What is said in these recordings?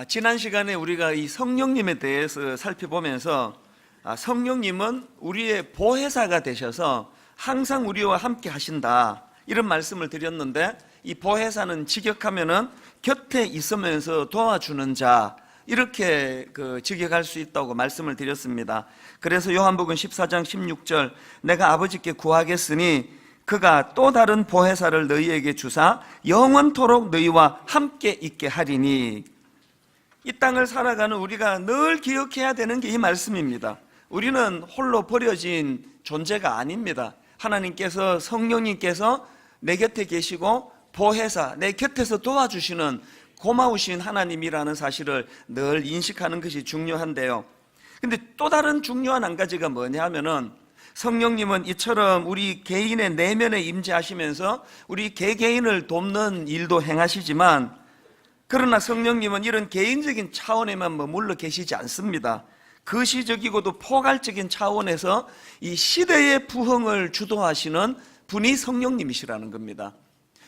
지난 시간에 우리가 이 성령님에 대해서 살펴보면서 성령님은 우리의 보혜사가 되셔서 항상 우리와 함께 하신다, 이런 말씀을 드렸는데, 이 보혜사는 직역하면은 곁에 있으면서 도와주는 자, 이렇게 직역할 수 있다고 말씀을 드렸습니다. 그래서 요한복음 14장 16절, 내가 아버지께 구하겠으니 그가 또 다른 보혜사를 너희에게 주사 영원토록 너희와 함께 있게 하리니. 이 땅을 살아가는 우리가 늘 기억해야 되는 게 이 말씀입니다. 우리는 홀로 버려진 존재가 아닙니다. 하나님께서, 성령님께서 내 곁에 계시고 보혜사, 내 곁에서 도와주시는 고마우신 하나님이라는 사실을 늘 인식하는 것이 중요한데요. 근데 또 다른 중요한 한 가지가 뭐냐 하면은, 성령님은 이처럼 우리 개인의 내면에 임재하시면서 우리 개개인을 돕는 일도 행하시지만, 그러나 성령님은 이런 개인적인 차원에만 머물러 계시지 않습니다. 거시적이고도 포괄적인 차원에서 이 시대의 부흥을 주도하시는 분이 성령님이시라는 겁니다.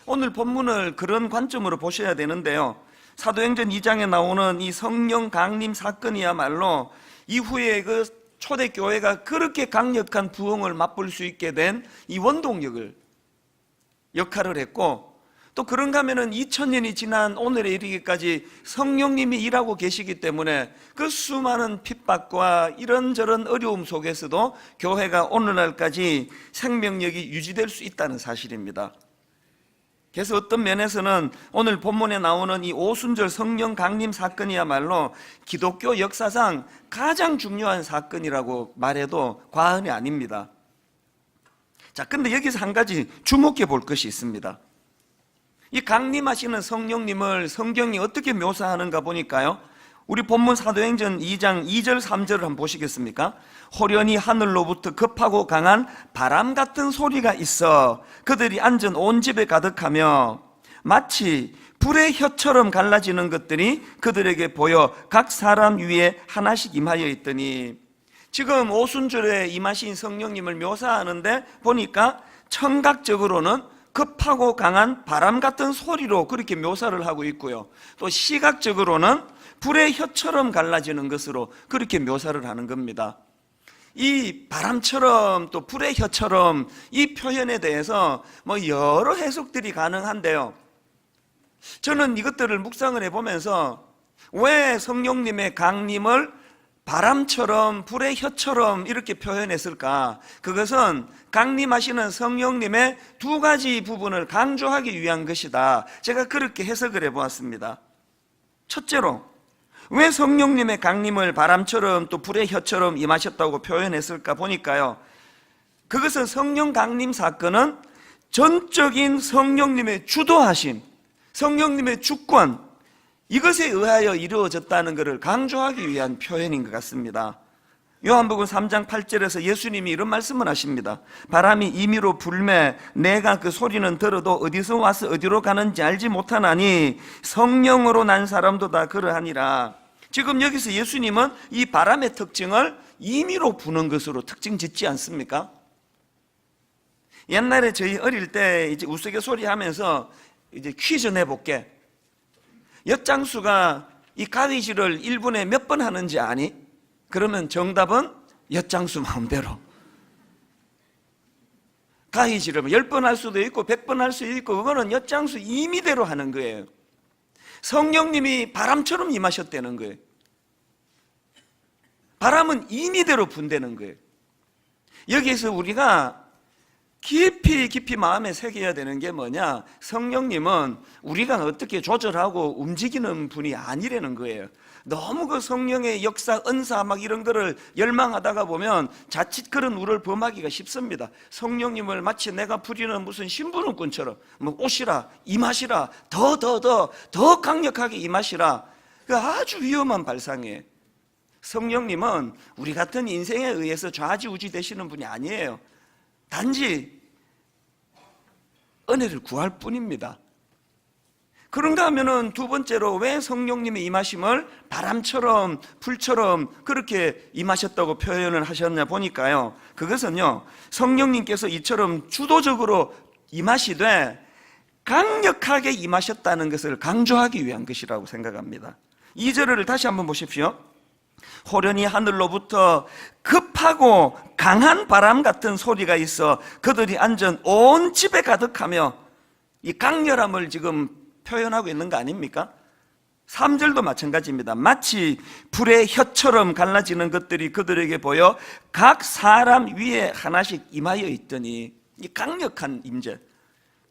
오늘 본문을 그런 관점으로 보셔야 되는데요, 사도행전 2장에 나오는 이 성령 강림 사건이야말로 이후에 그 초대교회가 그렇게 강력한 부흥을 맛볼 수 있게 된 이 원동력을 역할을 했고, 또 그런가 하면은 2000년이 지난 오늘에 이르기까지 성령님이 일하고 계시기 때문에 그 수많은 핍박과 이런저런 어려움 속에서도 교회가 오늘날까지 생명력이 유지될 수 있다는 사실입니다. 그래서 어떤 면에서는 오늘 본문에 나오는 이 오순절 성령 강림 사건이야말로 기독교 역사상 가장 중요한 사건이라고 말해도 과언이 아닙니다. 자, 근데 여기서 한 가지 주목해 볼 것이 있습니다. 이 강림하시는 성령님을 성경이 어떻게 묘사하는가 보니까요, 우리 본문 사도행전 2장 2절 3절을 한번 보시겠습니까? 호련히 하늘로부터 급하고 강한 바람 같은 소리가 있어 그들이 앉은 온 집에 가득하며 마치 불의 혀처럼 갈라지는 것들이 그들에게 보여 각 사람 위에 하나씩 임하여 있더니. 지금 오순절에 임하신 성령님을 묘사하는데 보니까 청각적으로는 급하고 강한 바람 같은 소리로 그렇게 묘사를 하고 있고요, 또 시각적으로는 불의 혀처럼 갈라지는 것으로 그렇게 묘사를 하는 겁니다. 이 바람처럼 또 불의 혀처럼, 이 표현에 대해서 여러 해석들이 가능한데요, 저는 이것들을 묵상을 해보면서 왜 성령님의 강림을 바람처럼 불의 혀처럼 이렇게 표현했을까? 그것은 강림하시는 성령님의 두 가지 부분을 강조하기 위한 것이다, 제가 그렇게 해석을 해보았습니다. 첫째로, 왜 성령님의 강림을 바람처럼 또 불의 혀처럼 임하셨다고 표현했을까 보니까요, 그것은 성령 강림 사건은 전적인 성령님의 주도하심, 성령님의 주권, 이것에 의하여 이루어졌다는 것을 강조하기 위한 표현인 것 같습니다. 요한복음 3장 8절에서 예수님이 이런 말씀을 하십니다. 바람이 임의로 불매 내가 그 소리는 들어도 어디서 와서 어디로 가는지 알지 못하나니 성령으로 난 사람도 다 그러하니라. 지금 여기서 예수님은 이 바람의 특징을 임의로 부는 것으로 특징 짓지 않습니까? 옛날에 저희 어릴 때 이제 우스갯소리 하면서 이제 퀴즈 내볼게. 엿장수가 이 가위질을 1분에 몇 번 하는지 아니? 그러면 정답은 엿장수 마음대로. 가위질을 10번 할 수도 있고 100번 할 수도 있고, 그거는 엿장수 임의대로 하는 거예요. 성령님이 바람처럼 임하셨다는 거예요. 바람은 임의대로 분다는 거예요. 여기에서 우리가 깊이 마음에 새겨야 되는 게 뭐냐, 성령님은 우리가 어떻게 조절하고 움직이는 분이 아니라는 거예요. 너무 그 성령의 역사, 은사 막 이런 거를 열망하다가 보면 자칫 그런 우를 범하기가 쉽습니다. 성령님을 마치 내가 부리는 무슨 심부름꾼처럼 오시라, 임하시라, 더 강력하게 임하시라, 그 아주 위험한 발상이에요. 성령님은 우리 같은 인생에 의해서 좌지우지 되시는 분이 아니에요. 단지 은혜를 구할 뿐입니다. 그런가 하면은 두 번째로, 왜 성령님의 임하심을 바람처럼 불처럼 그렇게 임하셨다고 표현을 하셨냐 보니까요, 그것은요, 성령님께서 이처럼 주도적으로 임하시되 강력하게 임하셨다는 것을 강조하기 위한 것이라고 생각합니다. 2절을 다시 한번 보십시오. 호련히 하늘로부터 급하고 강한 바람 같은 소리가 있어 그들이 앉은 온 집에 가득하며, 이 강렬함을 지금 표현하고 있는 거 아닙니까? 3절도 마찬가지입니다. 마치 불의 혀처럼 갈라지는 것들이 그들에게 보여 각 사람 위에 하나씩 임하여 있더니, 이 강력한 임재.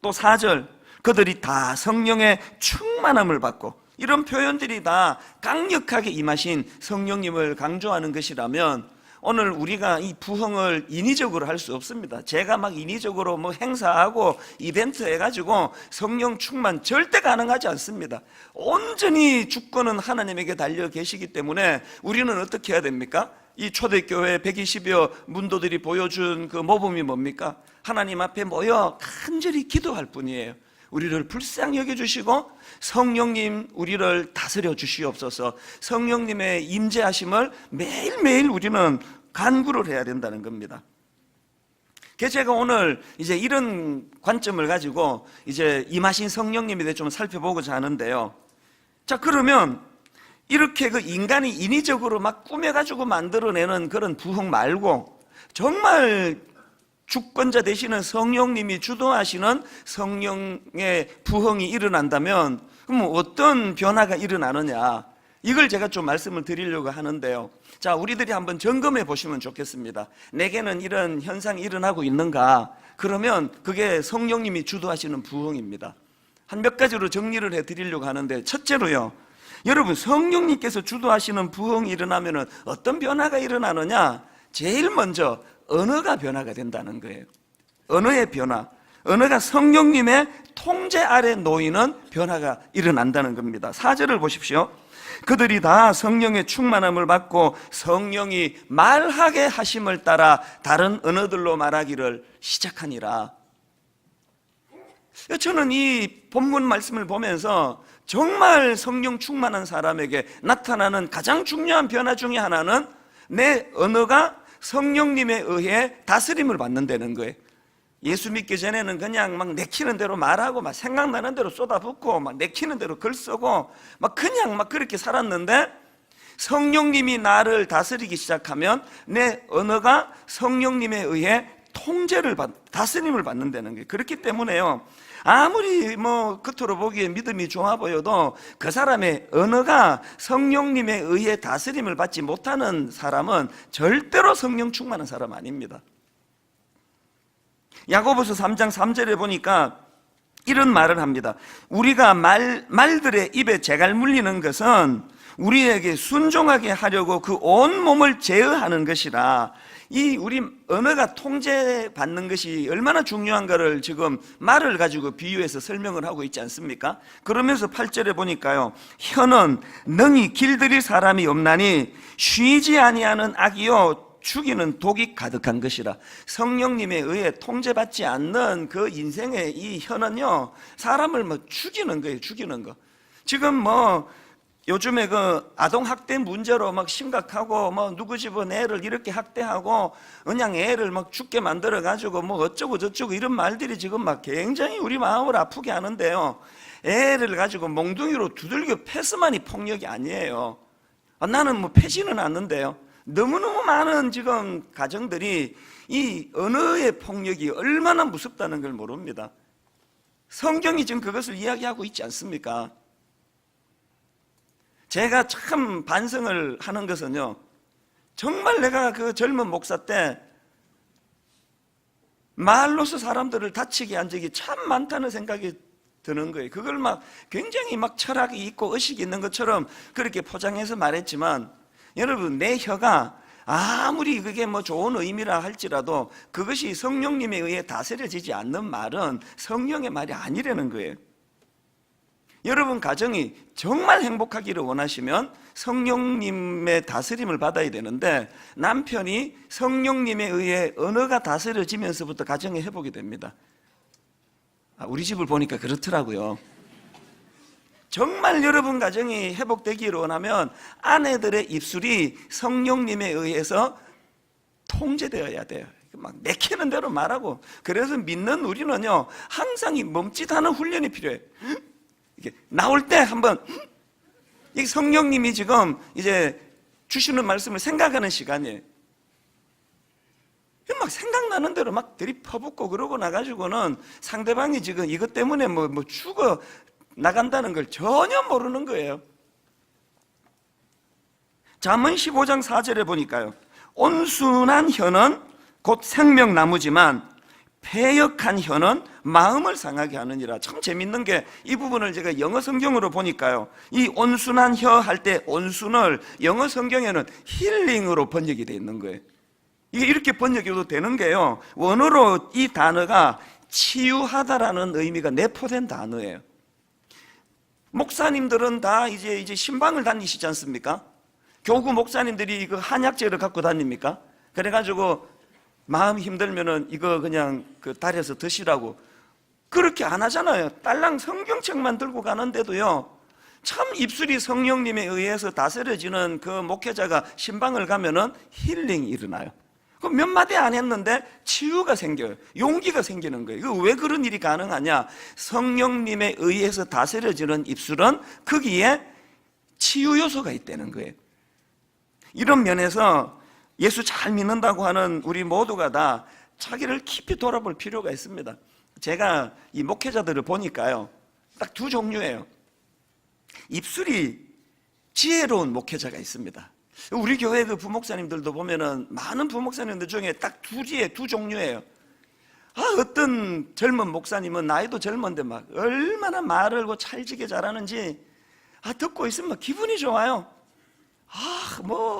또 4절, 그들이 다 성령의 충만함을 받고, 이런 표현들이 다 강력하게 임하신 성령님을 강조하는 것이라면 오늘 우리가 이 부흥을 인위적으로 할 수 없습니다. 제가 막 인위적으로 뭐 행사하고 이벤트 해가지고 성령 충만 절대 가능하지 않습니다. 온전히 주권은 하나님에게 달려 계시기 때문에 우리는 어떻게 해야 됩니까? 이 초대교회 120여 문도들이 보여준 그 모범이 뭡니까? 하나님 앞에 모여 간절히 기도할 뿐이에요. 우리를 불쌍히 여겨주시고 성령님 우리를 다스려 주시옵소서. 성령님의 임재하심을 매일매일 우리는 간구를 해야 된다는 겁니다. 그래서 제가 오늘 이제 이런 관점을 가지고 이제 임하신 성령님에 대해 좀 살펴보고자 하는데요. 자, 그러면 이렇게 그 인간이 인위적으로 막 꾸며가지고 만들어내는 그런 부흥 말고 정말 주권자 되시는 성령님이 주도하시는 성령의 부흥이 일어난다면 그럼 어떤 변화가 일어나느냐, 이걸 제가 좀 말씀을 드리려고 하는데요. 자, 우리들이 한번 점검해 보시면 좋겠습니다. 내게는 이런 현상이 일어나고 있는가? 그러면 그게 성령님이 주도하시는 부흥입니다. 한 몇 가지로 정리를 해드리려고 하는데, 첫째로요, 여러분 성령님께서 주도하시는 부흥이 일어나면 어떤 변화가 일어나느냐? 제일 먼저 언어가 변화가 된다는 거예요. 언어의 변화, 언어가 성령님의 통제 아래 놓이는 변화가 일어난다는 겁니다. 4절을 보십시오. 그들이 다 성령의 충만함을 받고 성령이 말하게 하심을 따라 다른 언어들로 말하기를 시작하니라. 저는 이 본문 말씀을 보면서 정말 성령 충만한 사람에게 나타나는 가장 중요한 변화 중에 하나는 내 언어가 성령님에 의해 다스림을 받는다는 거예요. 예수 믿기 전에는 그냥 막 내키는 대로 말하고 막 생각나는 대로 쏟아붓고 막 내키는 대로 글 쓰고 막 그냥 막 그렇게 살았는데, 성령님이 나를 다스리기 시작하면 내 언어가 성령님에 의해 다스림을 받는다는 거예요. 그렇기 때문에요, 아무리 뭐 겉으로 보기에 믿음이 좋아 보여도 그 사람의 언어가 성령님에 의해 다스림을 받지 못하는 사람은 절대로 성령 충만한 사람 아닙니다. 야고보서 3장 3절에 보니까 이런 말을 합니다. 우리가 말들의 입에 재갈 물리는 것은 우리에게 순종하게 하려고 그 온 몸을 제어하는 것이라. 이 우리 언어가 통제받는 것이 얼마나 중요한가를 지금 말을 가지고 비유해서 설명을 하고 있지 않습니까? 그러면서 8절에 보니까요, 혀는 능히 길들일 사람이 없나니 쉬지 아니하는 악이요 죽이는 독이 가득한 것이라. 성령님에 의해 통제받지 않는 그 인생의 이 혀는요, 사람을 뭐 죽이는 거예요. 죽이는 거. 지금 뭐 요즘에 그 아동학대 문제로 막 심각하고 뭐 누구 집은 애를 이렇게 학대하고 그냥 애를 막 죽게 만들어 가지고 뭐 어쩌고 저쩌고 이런 말들이 지금 막 굉장히 우리 마음을 아프게 하는데요, 애를 가지고 몽둥이로 두들겨 패스만이 폭력이 아니에요. 나는 뭐 패지는 않는데요, 너무너무 많은 지금 가정들이 이 언어의 폭력이 얼마나 무섭다는 걸 모릅니다. 성경이 지금 그것을 이야기하고 있지 않습니까? 제가 참 반성을 하는 것은요, 정말 내가 그 젊은 목사 때 말로서 사람들을 다치게 한 적이 참 많다는 생각이 드는 거예요. 그걸 막 굉장히 막 철학이 있고 의식이 있는 것처럼 그렇게 포장해서 말했지만, 여러분, 내 혀가 아무리 그게 뭐 좋은 의미라 할지라도 그것이 성령님에 의해 다스려지지 않는 말은 성령의 말이 아니라는 거예요. 여러분 가정이 정말 행복하기를 원하시면 성령님의 다스림을 받아야 되는데, 남편이 성령님에 의해 언어가 다스려지면서부터 가정의 회복이 됩니다. 우리 집을 보니까 그렇더라고요. 정말 여러분 가정이 회복되기를 원하면 아내들의 입술이 성령님에 의해서 통제되어야 돼요. 막 내키는 대로 말하고. 그래서 믿는 우리는요, 항상 이 멈칫하는 훈련이 필요해요. 이게 나올 때 한번 이 성령님이 지금 이제 주시는 말씀을 생각하는 시간이에요. 막 생각나는 대로 막 들이퍼붓고 그러고 나가지고는 상대방이 지금 이것 때문에 뭐 죽어 나간다는 걸 전혀 모르는 거예요. 잠언 15장 4절에 보니까요, 온순한 혀는 곧 생명나무지만 패역한 혀는 마음을 상하게 하느니라. 참 재밌는 게 이 부분을 제가 영어 성경으로 보니까요, 이 온순한 혀 할 때 온순을 영어 성경에는 힐링으로 번역이 되어 있는 거예요. 이게 이렇게 번역해도 되는 게요, 원어로 이 단어가 치유하다라는 의미가 내포된 단어예요. 목사님들은 다 이제 신방을 다니시지 않습니까? 교구 목사님들이 그 한약재를 갖고 다닙니까? 그래가지고 마음 힘들면은 이거 그냥 그 달여서 드시라고. 그렇게 안 하잖아요. 딸랑 성경책만 들고 가는데도요, 참 입술이 성령님에 의해서 다스려지는 그 목회자가 신방을 가면은 힐링이 일어나요. 그 몇 마디 안 했는데 치유가 생겨요. 용기가 생기는 거예요. 왜 그런 일이 가능하냐? 성령님에 의해서 다스려지는 입술은 거기에 치유 요소가 있다는 거예요. 이런 면에서 예수 잘 믿는다고 하는 우리 모두가 다 자기를 깊이 돌아볼 필요가 있습니다. 제가 이 목회자들을 보니까요, 딱 두 종류예요. 입술이 지혜로운 목회자가 있습니다. 우리 교회 그 부목사님들도 보면은 많은 부목사님들 중에 딱 두 종류예요. 어떤 젊은 목사님은 나이도 젊은데 막 얼마나 말을 찰지게 잘하는지 듣고 있으면 기분이 좋아요.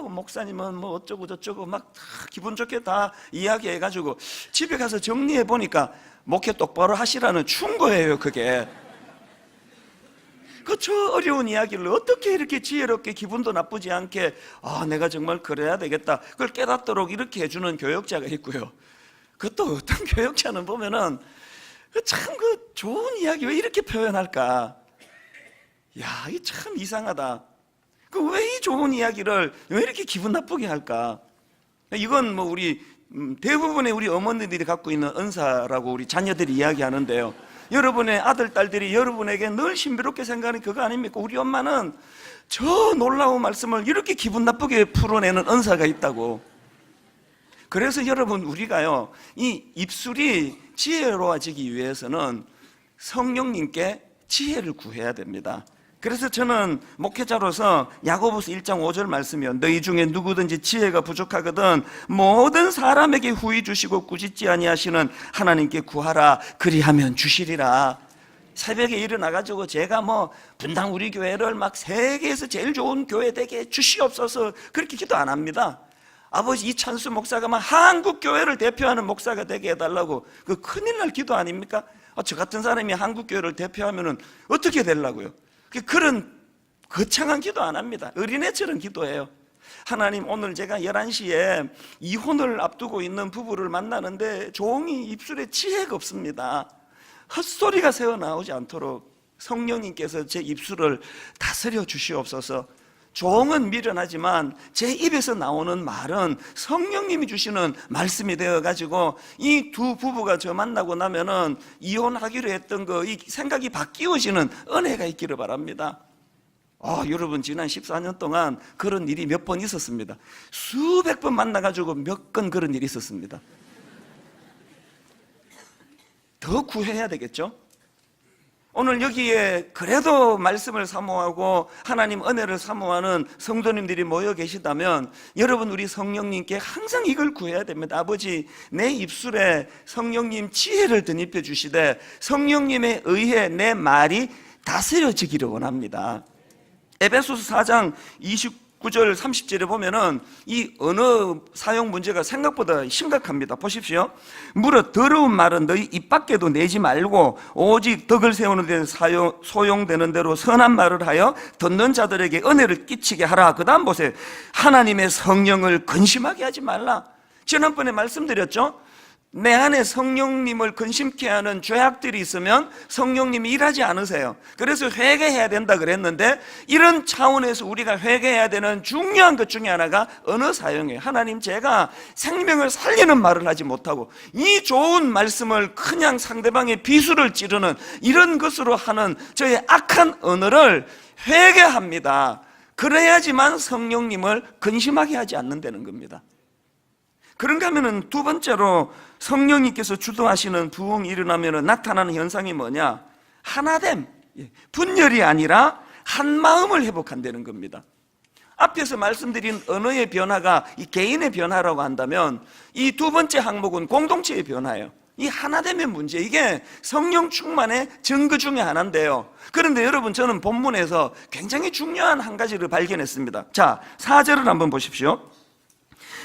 목사님은 뭐 어쩌고 저쩌고 막 기분 좋게 다 이야기해가지고 집에 가서 정리해 보니까 목회 똑바로 하시라는 충고예요, 그게. 저 어려운 이야기를 어떻게 이렇게 지혜롭게 기분도 나쁘지 않게 내가 정말 그래야 되겠다, 그걸 깨닫도록 이렇게 해주는 교역자가 있고요. 그것도 어떤 교역자는 보면은 참 좋은 이야기 왜 이렇게 표현할까? 이 참 이상하다. 왜 이 좋은 이야기를 왜 이렇게 기분 나쁘게 할까? 이건 뭐 우리 대부분의 우리 어머니들이 갖고 있는 은사라고 우리 자녀들이 이야기하는데요, 여러분의 아들, 딸들이 여러분에게 늘 신비롭게 생각하는 그거 아닙니까? 우리 엄마는 저 놀라운 말씀을 이렇게 기분 나쁘게 풀어내는 은사가 있다고. 그래서 여러분, 우리가요, 이 입술이 지혜로워지기 위해서는 성령님께 지혜를 구해야 됩니다. 그래서 저는 목회자로서 야고보서 1장 5절 말씀이요, 너희 중에 누구든지 지혜가 부족하거든 모든 사람에게 후히 주시고 꾸짖지 아니하시는 하나님께 구하라, 그리하면 주시리라. 새벽에 일어나가지고 제가 분당 우리 교회를 막 세계에서 제일 좋은 교회 되게 주시옵소서 그렇게 기도 안 합니다. 아버지 이찬수 목사가 막 한국 교회를 대표하는 목사가 되게 해달라고, 그 큰일 날 기도 아닙니까? 저 같은 사람이 한국 교회를 대표하면은 어떻게 되려고요? 그런 거창한 기도 안 합니다. 어린애처럼 기도해요. 하나님, 오늘 제가 11시에 이혼을 앞두고 있는 부부를 만나는데 종이 입술에 지혜가 없습니다. 헛소리가 새어나오지 않도록 성령님께서 제 입술을 다스려 주시옵소서. 종은 미련하지만 제 입에서 나오는 말은 성령님이 주시는 말씀이 되어가지고 이 두 부부가 저 만나고 나면은 이혼하기로 했던 이 생각이 바뀌어지는 은혜가 있기를 바랍니다. 여러분, 지난 14년 동안 그런 일이 몇 번 있었습니다. 수백 번 만나가지고 몇 건 그런 일이 있었습니다. 더 구해야 되겠죠? 오늘 여기에 그래도 말씀을 사모하고 하나님 은혜를 사모하는 성도님들이 모여 계시다면 여러분, 우리 성령님께 항상 이걸 구해야 됩니다. 아버지, 내 입술에 성령님 지혜를 덧입혀 주시되 성령님에 의해 내 말이 다스려지기를 원합니다. 에베소서 4장 29절 30절에 보면은 이 언어 사용 문제가 생각보다 심각합니다. 보십시오. 무릇 더러운 말은 너희 입 밖에도 내지 말고 오직 덕을 세우는 데 소용되는 대로 선한 말을 하여 듣는 자들에게 은혜를 끼치게 하라. 그 다음 보세요. 하나님의 성령을 근심하게 하지 말라. 지난번에 말씀드렸죠. 내 안에 성령님을 근심케 하는 죄악들이 있으면 성령님이 일하지 않으세요. 그래서 회개해야 된다 그랬는데, 이런 차원에서 우리가 회개해야 되는 중요한 것 중에 하나가 언어 사용이에요. 하나님, 제가 생명을 살리는 말을 하지 못하고 이 좋은 말씀을 그냥 상대방의 비수를 찌르는 이런 것으로 하는 저의 악한 언어를 회개합니다. 그래야지만 성령님을 근심하게 하지 않는다는 겁니다. 그런가 하면은 두 번째로 성령님께서 주도하시는 부흥이 일어나면 나타나는 현상이 뭐냐? 하나됨, 분열이 아니라 한 마음을 회복한다는 겁니다. 앞에서 말씀드린 언어의 변화가 이 개인의 변화라고 한다면, 이 두 번째 항목은 공동체의 변화예요. 이 하나됨의 문제, 이게 성령 충만의 증거 중에 하나인데요. 그런데 여러분, 저는 본문에서 굉장히 중요한 한 가지를 발견했습니다. 자, 4절을 한번 보십시오.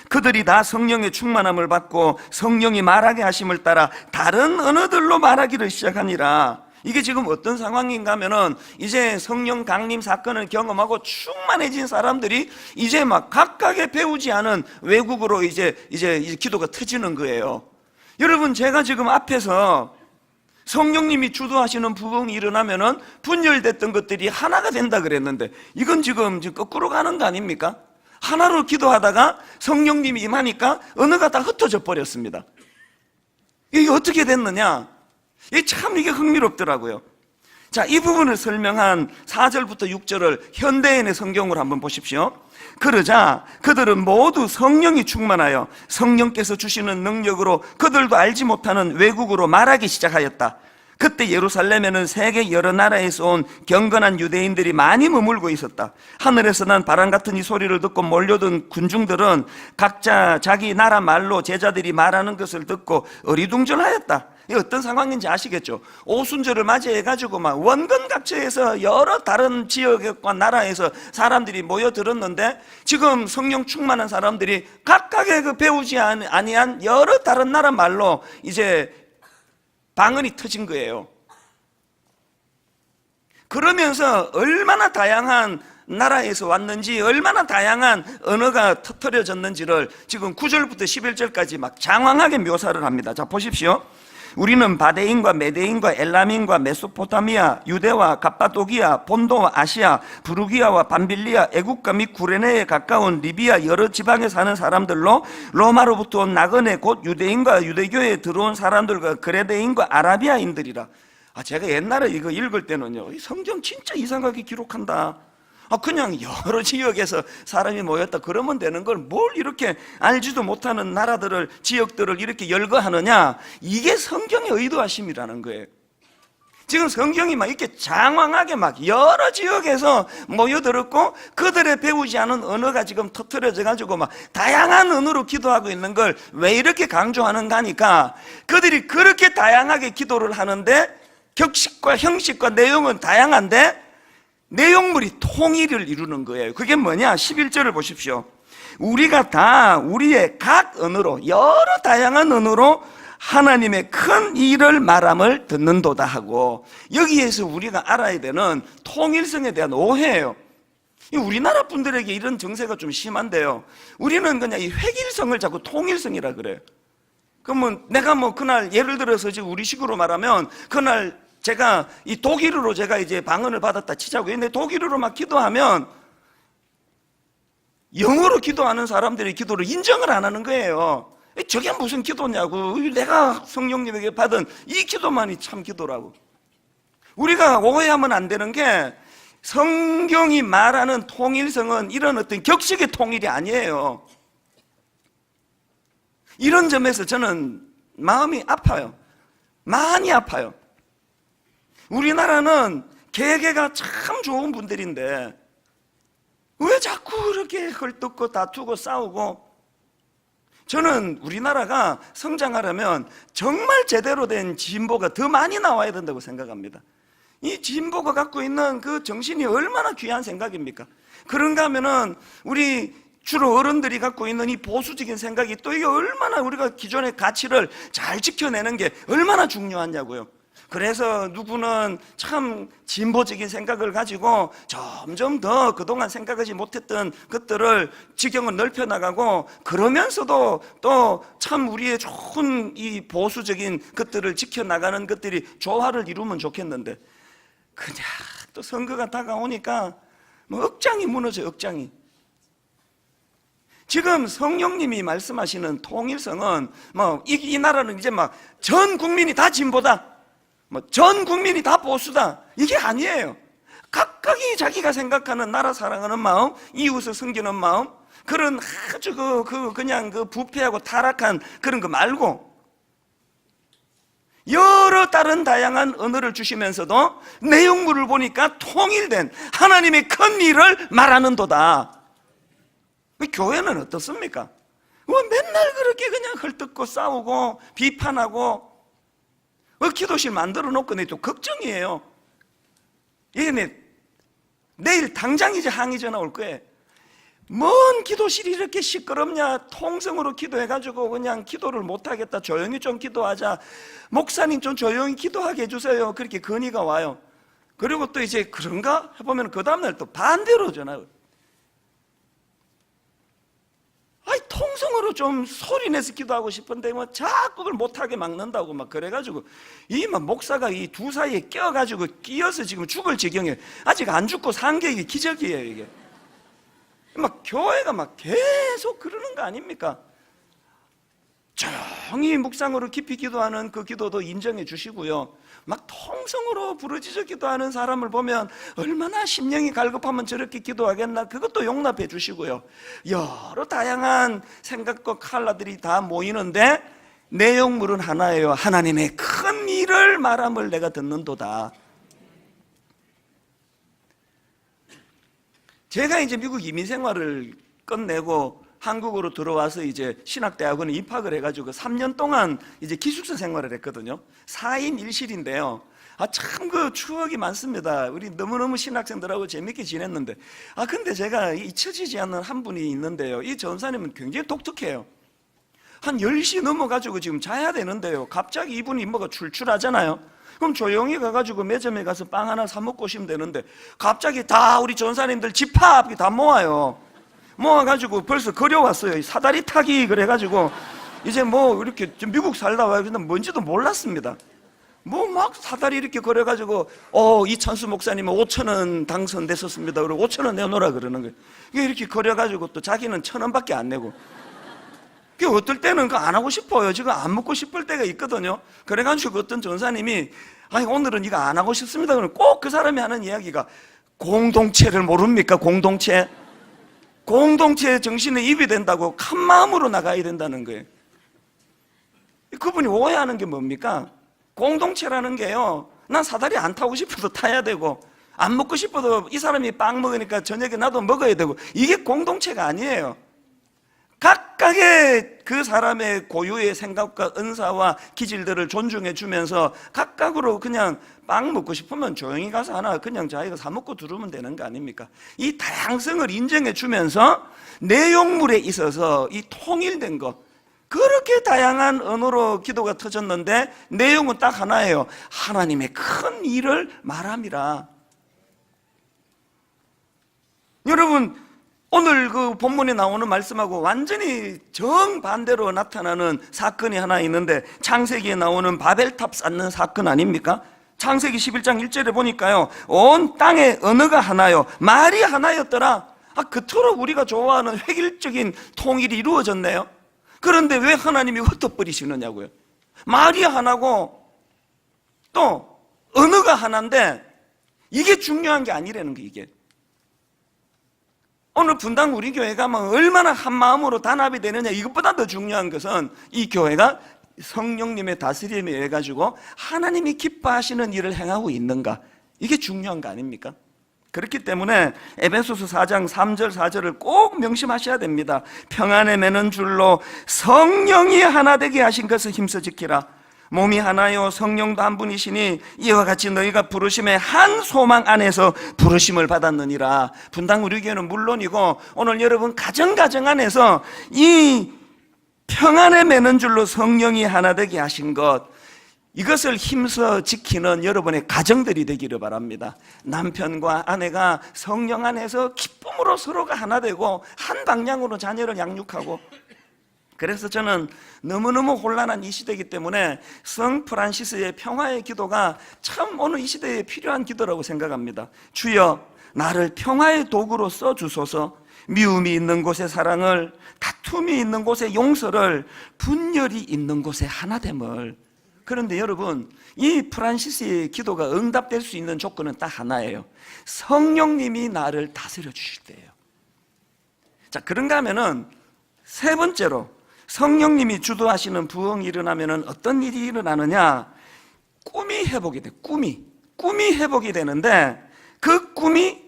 그들이 다 성령의 충만함을 받고 성령이 말하게 하심을 따라 다른 언어들로 말하기를 시작하니라. 이게 지금 어떤 상황인가 하면은, 이제 성령 강림 사건을 경험하고 충만해진 사람들이 이제 막 각각의 배우지 않은 외국어로 이제 기도가 터지는 거예요. 여러분, 제가 지금 앞에서 성령님이 주도하시는 부흥이 일어나면은 분열됐던 것들이 하나가 된다 그랬는데, 이건 지금 거꾸로 가는 거 아닙니까? 하나로 기도하다가 성령님이 임하니까 언어가 다 흩어져 버렸습니다. 이게 어떻게 됐느냐? 이게 참 흥미롭더라고요. 자, 이 부분을 설명한 4절부터 6절을 현대인의 성경으로 한번 보십시오. 그러자 그들은 모두 성령이 충만하여 성령께서 주시는 능력으로 그들도 알지 못하는 외국어로 말하기 시작하였다. 그때 예루살렘에는 세계 여러 나라에서 온 경건한 유대인들이 많이 머물고 있었다. 하늘에서 난 바람 같은 이 소리를 듣고 몰려든 군중들은 각자 자기 나라 말로 제자들이 말하는 것을 듣고 어리둥절하였다. 이 어떤 상황인지 아시겠죠? 오순절을 맞이해가지고 막 원근각처에서 여러 다른 지역과 나라에서 사람들이 모여들었는데, 지금 성령 충만한 사람들이 각각의 그 배우지 아니한 여러 다른 나라 말로 이제 방언이 터진 거예요. 그러면서 얼마나 다양한 나라에서 왔는지, 얼마나 다양한 언어가 터뜨려졌는지를 지금 9절부터 11절까지 막 장황하게 묘사를 합니다. 자, 보십시오. 우리는 바데인과 메데인과 엘람인과 메소포타미아, 유대와 갑바도기아, 본도와 아시아, 부르기아와 밤빌리아, 애국가 및 구레네에 가까운 리비아 여러 지방에 사는 사람들로 로마로부터 온 나그네 곧 유대인과 유대교에 들어온 사람들과 그레데인과 아라비아인들이라. 제가 옛날에 이거 읽을 때는요, 이 성경 진짜 이상하게 기록한다. 그냥 여러 지역에서 사람이 모였다 그러면 되는 걸 뭘 이렇게 알지도 못하는 나라들을, 지역들을 이렇게 열거하느냐. 이게 성경의 의도하심이라는 거예요. 지금 성경이 막 이렇게 장황하게 막 여러 지역에서 모여들었고, 그들의 배우지 않은 언어가 지금 터트려져 가지고 막 다양한 언어로 기도하고 있는 걸 왜 이렇게 강조하는가 하니까, 그들이 그렇게 다양하게 기도를 하는데 격식과 형식과 내용은 다양한데 내용물이 통일을 이루는 거예요. 그게 뭐냐? 11절을 보십시오. 우리가 다 우리의 각 언어로, 여러 다양한 언어로 하나님의 큰 일을 말함을 듣는도다 하고, 여기에서 우리가 알아야 되는 통일성에 대한 오해예요. 우리나라 분들에게 이런 정세가 좀 심한데요, 우리는 그냥 이 획일성을 자꾸 통일성이라 그래요. 그러면 내가 그날 예를 들어서 지금 우리식으로 말하면, 그날 제가 이 독일어로 제가 이제 방언을 받았다 치자고요. 근데 독일어로 막 기도하면 영어로 기도하는 사람들의 기도를 인정을 안 하는 거예요. 저게 무슨 기도냐고. 내가 성령님에게 받은 이 기도만이 참 기도라고. 우리가 오해하면 안 되는 게, 성경이 말하는 통일성은 이런 어떤 격식의 통일이 아니에요. 이런 점에서 저는 마음이 아파요. 많이 아파요. 우리나라는 개개가 참 좋은 분들인데 왜 자꾸 그렇게 헐뜯고 다투고 싸우고. 저는 우리나라가 성장하려면 정말 제대로 된 진보가 더 많이 나와야 된다고 생각합니다. 이 진보가 갖고 있는 그 정신이 얼마나 귀한 생각입니까? 그런가 하면은 우리 주로 어른들이 갖고 있는 이 보수적인 생각이 또 이게 얼마나 우리가 기존의 가치를 잘 지켜내는 게 얼마나 중요하냐고요. 그래서 누구는 참 진보적인 생각을 가지고 점점 더 그동안 생각하지 못했던 것들을 지경을 넓혀나가고, 그러면서도 또 참 우리의 좋은 이 보수적인 것들을 지켜나가는 것들이 조화를 이루면 좋겠는데, 그냥 또 선거가 다가오니까 뭐 억장이 무너져요. 억장이. 지금 성령님이 말씀하시는 통일성은 뭐 이 나라는 이제 막 전 국민이 다 진보다, 뭐 전 국민이 다 보수다, 이게 아니에요. 각각이 자기가 생각하는 나라 사랑하는 마음, 이웃을 섬기는 마음, 그런 아주 그냥 부패하고 타락한 그런 거 말고, 여러 다른 다양한 언어를 주시면서도 내용물을 보니까 통일된 하나님의 큰 일을 말하는도다. 교회는 어떻습니까? 맨날 그렇게 그냥 헐뜯고 싸우고 비판하고, 기도실 만들어 놓고 내 또 걱정이에요. 이게 내일 당장 이제 항의 전화 올 거예요. 뭔 기도실이 이렇게 시끄럽냐, 통성으로 기도해가지고 그냥 기도를 못하겠다, 조용히 좀 기도하자, 목사님 좀 조용히 기도하게 해주세요, 그렇게 건의가 와요. 그리고 또 이제 그런가 해보면 그 다음날 또 반대로 전화. 통성으로 좀 소리내서 기도하고 싶은데 뭐 자꾸 그걸 못하게 막는다고 막 그래가지고, 이 막 목사가 이 두 사이에 껴가지고 끼어서 지금 죽을 지경에, 아직 안 죽고 산 게 이게 기적이에요. 이게 막 교회가 막 계속 그러는 거 아닙니까? 조용히 묵상으로 깊이 기도하는 그 기도도 인정해 주시고요, 막 통성으로 부르짖어 기도하는 사람을 보면 얼마나 심령이 갈급하면 저렇게 기도하겠나, 그것도 용납해 주시고요, 여러 다양한 생각과 칼라들이 다 모이는데 내용물은 하나예요. 하나님의 큰 일을 말함을 내가 듣는도다. 제가 이제 미국 이민 생활을 끝내고 한국으로 들어와서 이제 신학대학원에 입학을 해가지고 3년 동안 이제 기숙사 생활을 했거든요. 4인 1실인데요. 참 그 추억이 많습니다. 우리 너무너무 신학생들하고 재밌게 지냈는데, 근데 제가 잊혀지지 않는 한 분이 있는데요. 이 전사님은 굉장히 독특해요. 한 10시 넘어가지고 지금 자야 되는데요, 갑자기 이분이 뭐가 출출하잖아요. 그럼 조용히 가가지고 매점에 가서 빵 하나 사 먹고 오시면 되는데, 갑자기 다 우리 전사님들 집합이 다 모아요. 모아가지고 벌써 걸어왔어요. 사다리 타기 그래가지고, 이제 뭐 이렇게 미국 살다 와요. 근데 뭔지도 몰랐습니다. 뭐 막 사다리 이렇게 걸어가지고, 이찬수 목사님은 5,000원 당선됐었습니다. 그리고 5,000원 내놓으라 그러는 거예요. 이렇게 걸어가지고 또 자기는 1,000원밖에 안 내고. 어떨 때는 안 하고 싶어요. 지금 안 먹고 싶을 때가 있거든요. 그래가지고 어떤 전사님이, 오늘은 이거 안 하고 싶습니다. 그러면 꼭 그 사람이 하는 이야기가, 공동체를 모릅니까? 공동체 정신에 입이 된다고 큰 마음으로 나가야 된다는 거예요. 그분이 오해하는 게 뭡니까? 공동체라는 게요, 난 사다리 안 타고 싶어도 타야 되고, 안 먹고 싶어도 이 사람이 빵 먹으니까 저녁에 나도 먹어야 되고, 이게 공동체가 아니에요. 각각의 그 사람의 고유의 생각과 은사와 기질들을 존중해 주면서 각각으로 그냥 빵 먹고 싶으면 조용히 가서 하나 그냥 자기가 사 먹고 들어오면 되는 거 아닙니까? 이 다양성을 인정해 주면서 내용물에 있어서 이 통일된 것, 그렇게 다양한 언어로 기도가 터졌는데 내용은 딱 하나예요. 하나님의 큰 일을 말함이라. 여러분, 오늘 그 본문에 나오는 말씀하고 완전히 정반대로 나타나는 사건이 하나 있는데, 창세기에 나오는 바벨탑 쌓는 사건 아닙니까? 창세기 11장 1절에 보니까요, 온 땅의 언어가 하나요, 말이 하나였더라. 그토록 우리가 좋아하는 획일적인 통일이 이루어졌네요. 그런데 왜 하나님이 흩어버리시느냐고요. 말이 하나고 또 언어가 하나인데 이게 중요한 게 아니라는 거. 이게 오늘 분당 우리 교회가 뭐 얼마나 한 마음으로 단합이 되느냐, 이것보다 더 중요한 것은 이 교회가 성령님의 다스림에 의해 가지고 하나님이 기뻐하시는 일을 행하고 있는가, 이게 중요한 거 아닙니까? 그렇기 때문에 에베소서 4장 3절 4절을 꼭 명심하셔야 됩니다. 평안에 매는 줄로 성령이 하나 되게 하신 것을 힘써 지키라. 몸이 하나요 성령도 한 분이시니 이와 같이 너희가 부르심의 한 소망 안에서 부르심을 받았느니라. 분당 우리 교회는 물론이고 오늘 여러분 가정 안에서 이 평안에 매는 줄로 성령이 하나 되게 하신 것, 이것을 힘써 지키는 여러분의 가정들이 되기를 바랍니다. 남편과 아내가 성령 안에서 기쁨으로 서로가 하나 되고 한 방향으로 자녀를 양육하고, 그래서 저는 너무너무 혼란한 이 시대이기 때문에 성 프란시스의 평화의 기도가 참 오늘 이 시대에 필요한 기도라고 생각합니다. 주여, 나를 평화의 도구로 써주소서. 미움이 있는 곳에 사랑을, 다툼이 있는 곳에 용서를, 분열이 있는 곳에 하나됨을. 그런데 여러분, 이 프란시스의 기도가 응답될 수 있는 조건은 딱 하나예요. 성령님이 나를 다스려 주실 때예요. 자, 그런가 하면은 세 번째로, 성령님이 주도하시는 부흥이 일어나면은 어떤 일이 일어나느냐? 꿈이 회복이 돼. 꿈이 회복이 되는데, 그 꿈이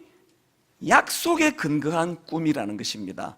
약속에 근거한 꿈이라는 것입니다.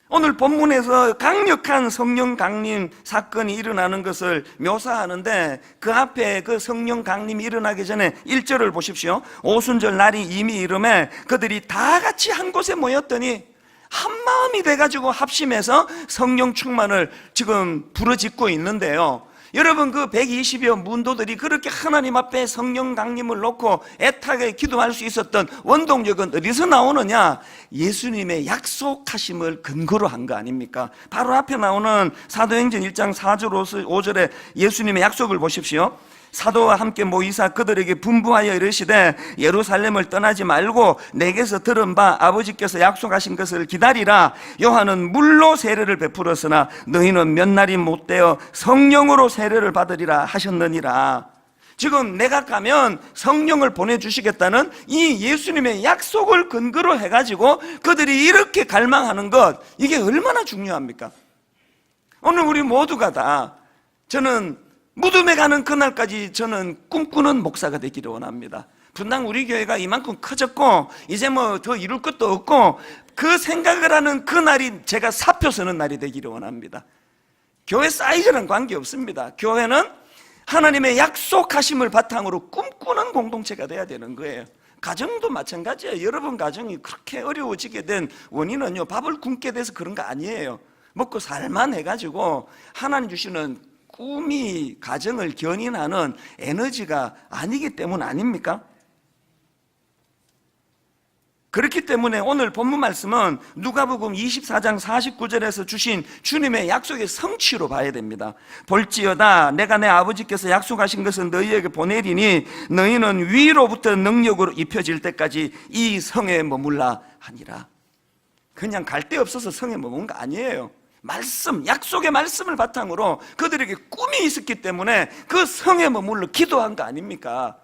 오늘 본문에서 강력한 성령 강림 사건이 일어나는 것을 묘사하는데, 그 앞에 그 성령 강림이 일어나기 전에 1절을 보십시오. 오순절 날이 이미 이르매 그들이 다 같이 한 곳에 모였더니 한 마음이 돼가지고 합심해서 성령 충만을 지금 부르짖고 있는데요. 여러분, 그 120여 문도들이 그렇게 하나님 앞에 성령 강림을 놓고 애타게 기도할 수 있었던 원동력은 어디서 나오느냐? 예수님의 약속하심을 근거로 한 거 아닙니까? 바로 앞에 나오는 사도행전 1장 4절 5절에 예수님의 약속을 보십시오. 사도와 함께 모이사 그들에게 분부하여 이르시되 예루살렘을 떠나지 말고 내게서 들은 바 아버지께서 약속하신 것을 기다리라. 요한은 물로 세례를 베풀었으나 너희는 몇 날이 못되어 성령으로 세례를 받으리라 하셨느니라. 지금 내가 가면 성령을 보내주시겠다는 이 예수님의 약속을 근거로 해가지고 그들이 이렇게 갈망하는 것, 이게 얼마나 중요합니까? 오늘 우리 모두가 다, 저는 무덤에 가는 그날까지 저는 꿈꾸는 목사가 되기를 원합니다. 분당 우리 교회가 이만큼 커졌고 이제 뭐 더 이룰 것도 없고, 그 생각을 하는 그날이 제가 사표 서는 날이 되기를 원합니다. 교회 사이즈는 관계없습니다. 교회는 하나님의 약속하심을 바탕으로 꿈꾸는 공동체가 돼야 되는 거예요. 가정도 마찬가지예요. 여러분 가정이 그렇게 어려워지게 된 원인은요, 밥을 굶게 돼서 그런 거 아니에요. 먹고 살만 해가지고 하나님 주시는 꿈이 가정을 견인하는 에너지가 아니기 때문 아닙니까? 그렇기 때문에 오늘 본문 말씀은 누가복음 24장 49절에서 주신 주님의 약속의 성취로 봐야 됩니다. 볼지어다 내가 내 아버지께서 약속하신 것은 너희에게 보내리니 너희는 위로부터 능력으로 입혀질 때까지 이 성에 머물라 하니라. 그냥 갈 데 없어서 성에 머문 거 아니에요. 말씀, 약속의 말씀을 바탕으로 그들에게 꿈이 있었기 때문에 그 성에 머물러 기도한 거 아닙니까?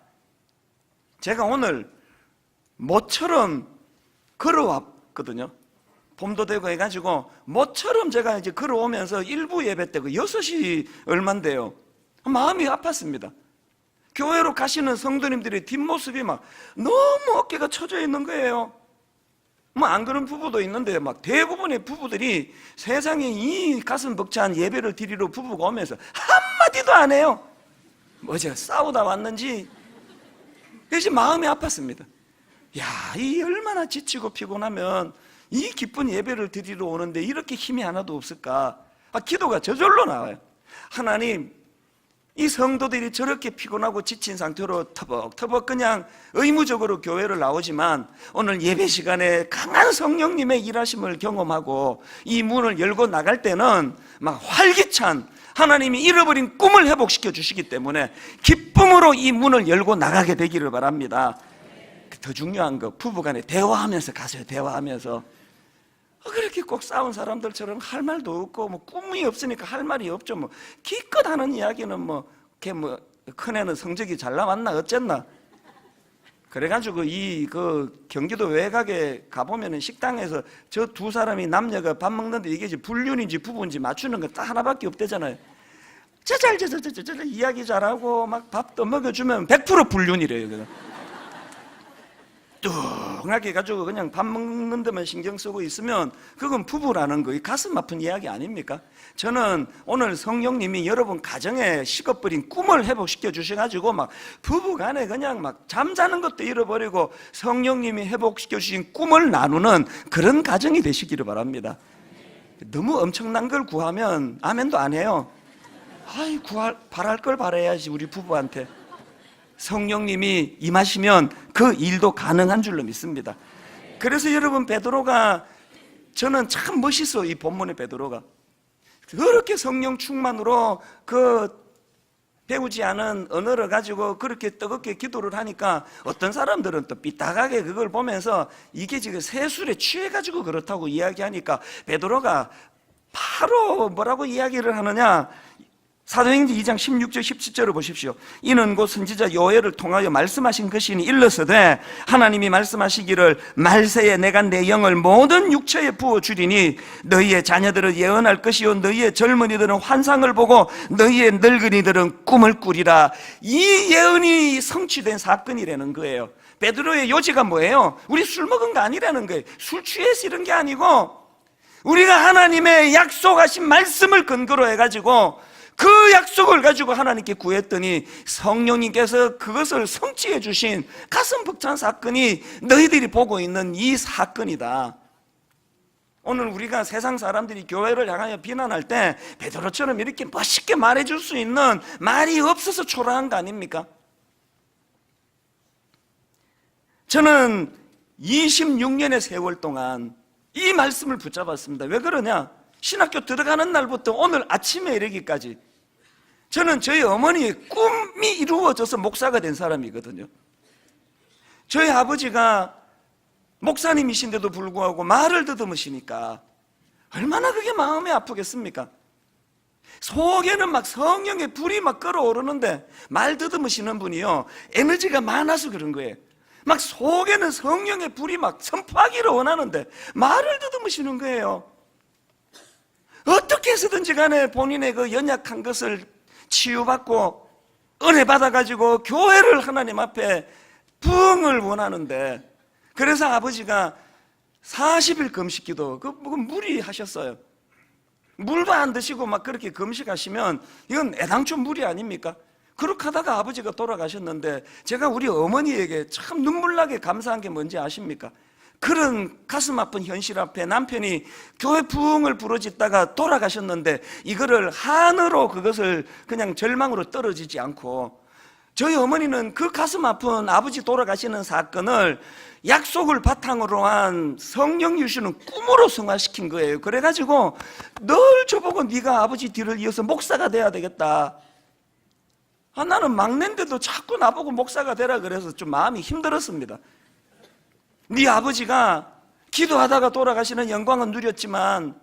제가 오늘 모처럼 걸어왔거든요. 봄도 되고 해가지고 모처럼 제가 이제 걸어오면서 일부 예배 때 그 6시 얼만데요. 마음이 아팠습니다. 교회로 가시는 성도님들의 뒷모습이 막 너무 어깨가 처져 있는 거예요. 뭐 안 그런 부부도 있는데 막 대부분의 부부들이 세상에 이 가슴 벅찬 예배를 드리러 부부가 오면서 한마디도 안 해요. 뭐 제가 싸우다 왔는지. 그래서 마음이 아팠습니다. 야, 이 얼마나 지치고 피곤하면 이 기쁜 예배를 드리러 오는데 이렇게 힘이 하나도 없을까? 기도가 저절로 나와요. 하나님, 이 성도들이 저렇게 피곤하고 지친 상태로 터벅터벅 그냥 의무적으로 교회를 나오지만 오늘 예배 시간에 강한 성령님의 일하심을 경험하고 이 문을 열고 나갈 때는 막 활기찬 하나님이 잃어버린 꿈을 회복시켜 주시기 때문에 기쁨으로 이 문을 열고 나가게 되기를 바랍니다. 더 중요한 거, 부부간에 대화하면서 가세요. 대화하면서. 그렇게 꼭 싸운 사람들처럼 할 말도 없고 뭐 꿈이 없으니까 할 말이 없죠. 뭐 기껏 하는 이야기는 큰애는 성적이 잘 나왔나 어쨌나. 그래가지고 그 경기도 외곽에 가보면은 식당에서 저 두 사람이 남녀가 밥 먹는데 이게 불륜인지 부부인지 맞추는 거 딱 하나밖에 없대잖아요. 저잘 이야기 잘하고 막 밥도 먹여주면 100% 불륜이래요. 뚱하게 해가지고 그냥 밥 먹는 데만 신경 쓰고 있으면 그건 부부라는 거, 가슴 아픈 이야기 아닙니까? 저는 오늘 성령님이 여러분 가정에 식어버린 꿈을 회복시켜 주셔가지고 막 부부간에 그냥 막 잠자는 것도 잃어버리고 성령님이 회복시켜 주신 꿈을 나누는 그런 가정이 되시기를 바랍니다. 너무 엄청난 걸 구하면 아멘도 안 해요. 아이, 바랄 걸 바라야지, 우리 부부한테. 성령님이 임하시면 그 일도 가능한 줄로 믿습니다. 그래서 여러분, 베드로가, 저는 참 멋있어, 이 본문의 베드로가. 그렇게 성령 충만으로 배우지 않은 언어를 가지고 그렇게 뜨겁게 기도를 하니까 어떤 사람들은 또 삐딱하게 그걸 보면서 이게 지금 세술에 취해가지고 그렇다고 이야기하니까 베드로가 바로 뭐라고 이야기를 하느냐, 사도행전 2장 16절 17절을 보십시오. 이는 곧 선지자 요엘을 통하여 말씀하신 것이니 일러서되 하나님이 말씀하시기를 말세에 내가 내 영을 모든 육체에 부어주리니 너희의 자녀들은 예언할 것이요 너희의 젊은이들은 환상을 보고 너희의 늙은이들은 꿈을 꾸리라. 이 예언이 성취된 사건이라는 거예요. 베드로의 요지가 뭐예요? 우리 술 먹은 거 아니라는 거예요. 술 취해서 이런 게 아니고 우리가 하나님의 약속하신 말씀을 근거로 해가지고 그 약속을 가지고 하나님께 구했더니 성령님께서 그것을 성취해 주신 가슴 벅찬 사건이 너희들이 보고 있는 이 사건이다. 오늘 우리가 세상 사람들이 교회를 향하여 비난할 때 베드로처럼 이렇게 멋있게 말해줄 수 있는 말이 없어서 초라한 거 아닙니까? 저는 26년의 세월 동안 이 말씀을 붙잡았습니다. 왜 그러냐? 신학교 들어가는 날부터 오늘 아침에 이르기까지 저는 저희 어머니의 꿈이 이루어져서 목사가 된 사람이거든요. 저희 아버지가 목사님이신데도 불구하고 말을 더듬으시니까 얼마나 그게 마음이 아프겠습니까? 속에는 막 성령의 불이 막 끓어오르는데 말 더듬으시는 분이요, 에너지가 많아서 그런 거예요. 막 속에는 성령의 불이 막 선포하기를 원하는데 말을 더듬으시는 거예요. 어떻게 해서든지 간에 본인의 그 연약한 것을 치유받고 은혜 받아가지고 교회를 하나님 앞에 부흥을 원하는데, 그래서 아버지가 40일 금식기도 무리하셨어요. 물도 안 드시고 막 그렇게 금식하시면 이건 애당초 무리 아닙니까? 그렇게 하다가 아버지가 돌아가셨는데 제가 우리 어머니에게 참 눈물나게 감사한 게 뭔지 아십니까? 그런 가슴 아픈 현실 앞에 남편이 교회 부흥을 부르짖다가 돌아가셨는데 이거를 한으로 그것을 그냥 절망으로 떨어지지 않고, 저희 어머니는 그 가슴 아픈 아버지 돌아가시는 사건을 약속을 바탕으로 한 성령 주시는 꿈으로 승화시킨 거예요. 그래가지고 늘 저보고 네가 아버지 뒤를 이어서 목사가 돼야 되겠다. 나는 막내인데도 자꾸 나보고 목사가 되라 그래서 좀 마음이 힘들었습니다. 네 아버지가 기도하다가 돌아가시는 영광은 누렸지만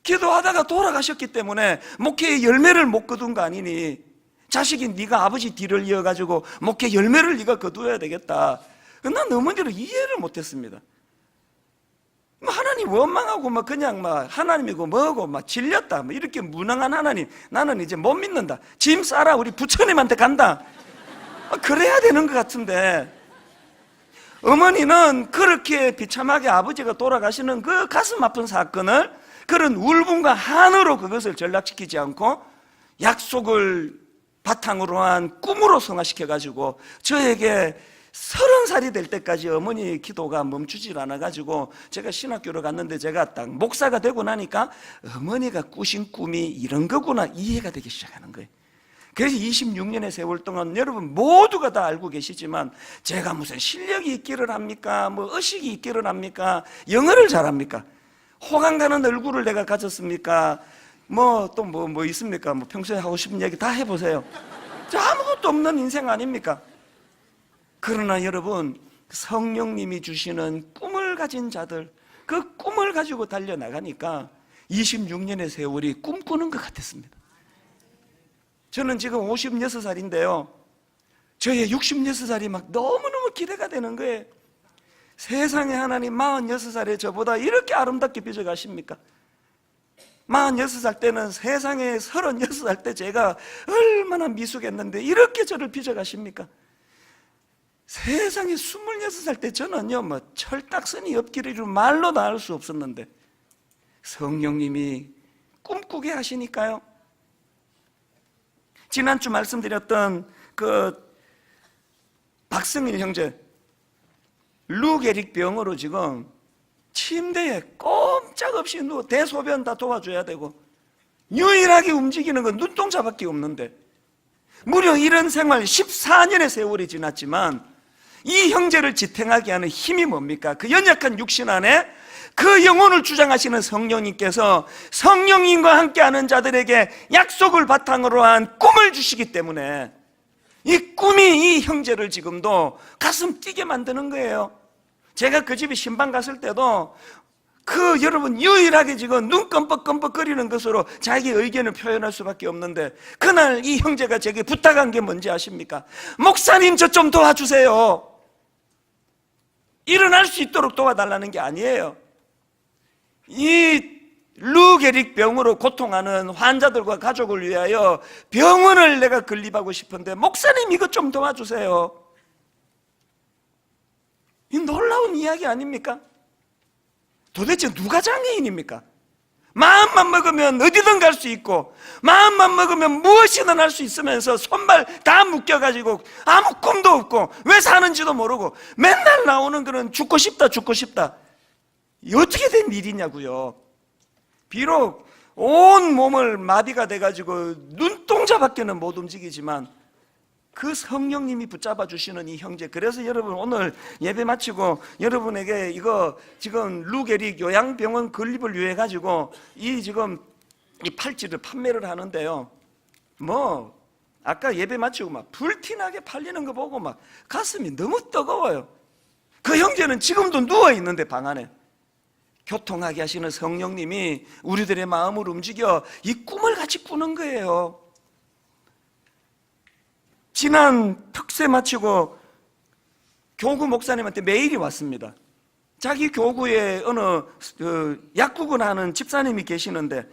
기도하다가 돌아가셨기 때문에 목회의 열매를 못 거둔 거 아니니 자식이 네가 아버지 뒤를 이어가지고 목회 열매를 네가 거두어야 되겠다. 난 어머니를 이해를 못했습니다. 하나님 원망하고 막 그냥 막 하나님이고 뭐고 막 질렸다 뭐 이렇게 무능한 하나님 나는 이제 못 믿는다. 짐 싸라 우리 부처님한테 간다. 그래야 되는 것 같은데 어머니는 그렇게 비참하게 아버지가 돌아가시는 그 가슴 아픈 사건을 그런 울분과 한으로 그것을 전락시키지 않고 약속을 바탕으로 한 꿈으로 성화시켜가지고 저에게 30살이 될 때까지 어머니의 기도가 멈추질 않아가지고 제가 신학교를 갔는데 제가 딱 목사가 되고 나니까 어머니가 꾸신 꿈이 이런 거구나 이해가 되기 시작하는 거예요. 그래서 26년의 세월 동안 여러분 모두가 다 알고 계시지만 제가 무슨 실력이 있기를 합니까? 뭐 의식이 있기를 합니까? 영어를 잘합니까? 호강 가는 얼굴을 내가 가졌습니까? 뭐 또 뭐 있습니까? 뭐 평소에 하고 싶은 얘기 다 해보세요. 아무것도 없는 인생 아닙니까? 그러나 여러분 성령님이 주시는 꿈을 가진 자들, 그 꿈을 가지고 달려나가니까 26년의 세월이 꿈꾸는 것 같았습니다. 저는 지금 56살인데요 저의 66살이 막 너무너무 기대가 되는 거예요. 세상에 하나님 46살에 저보다 이렇게 아름답게 빚어가십니까? 46살 때는 세상에 36살 때 제가 얼마나 미숙했는데 이렇게 저를 빚어가십니까? 세상에 26살 때 저는요 뭐 철딱선이 옆길이로 말로 다 할 수 없었는데 성령님이 꿈꾸게 하시니까요. 지난주 말씀드렸던 그 박승일 형제 루게릭 병으로 지금 침대에 꼼짝없이 누워 대소변 다 도와줘야 되고 유일하게 움직이는 건 눈동자밖에 없는데 무려 이런 생활 14년의 세월이 지났지만 이 형제를 지탱하게 하는 힘이 뭡니까? 그 연약한 육신 안에 그 영혼을 주장하시는 성령님께서 성령님과 함께하는 자들에게 약속을 바탕으로 한 꿈을 주시기 때문에 이 꿈이 이 형제를 지금도 가슴 뛰게 만드는 거예요. 제가 그 집에 신방 갔을 때도 그 여러분 유일하게 지금 눈 껌뻑껌뻑거리는 것으로 자기 의견을 표현할 수밖에 없는데 그날 이 형제가 제게 부탁한 게 뭔지 아십니까? 목사님 저 좀 도와주세요. 일어날 수 있도록 도와달라는 게 아니에요. 이 루게릭 병으로 고통하는 환자들과 가족을 위하여 병원을 내가 건립하고 싶은데 목사님 이것 좀 도와주세요. 이 놀라운 이야기 아닙니까? 도대체 누가 장애인입니까? 마음만 먹으면 어디든 갈 수 있고 마음만 먹으면 무엇이든 할 수 있으면서 손발 다 묶여가지고 아무 꿈도 없고 왜 사는지도 모르고 맨날 나오는 그런 죽고 싶다 죽고 싶다. 어떻게 된 일이냐고요. 비록 온 몸을 마비가 돼가지고 눈동자밖에는 못 움직이지만 그 성령님이 붙잡아 주시는 이 형제. 그래서 여러분 오늘 예배 마치고 여러분에게 이거 지금 루게릭 요양병원 건립을 위해 가지고 이 지금 이 팔찌를 판매를 하는데요. 뭐 아까 예배 마치고 막 불티나게 팔리는 거 보고 막 가슴이 너무 뜨거워요. 그 형제는 지금도 누워 있는데 방 안에 교통하게 하시는 성령님이 우리들의 마음을 움직여 이 꿈을 같이 꾸는 거예요. 지난 특세 마치고 교구 목사님한테 메일이 왔습니다. 자기 교구에 어느 약국을 하는 집사님이 계시는데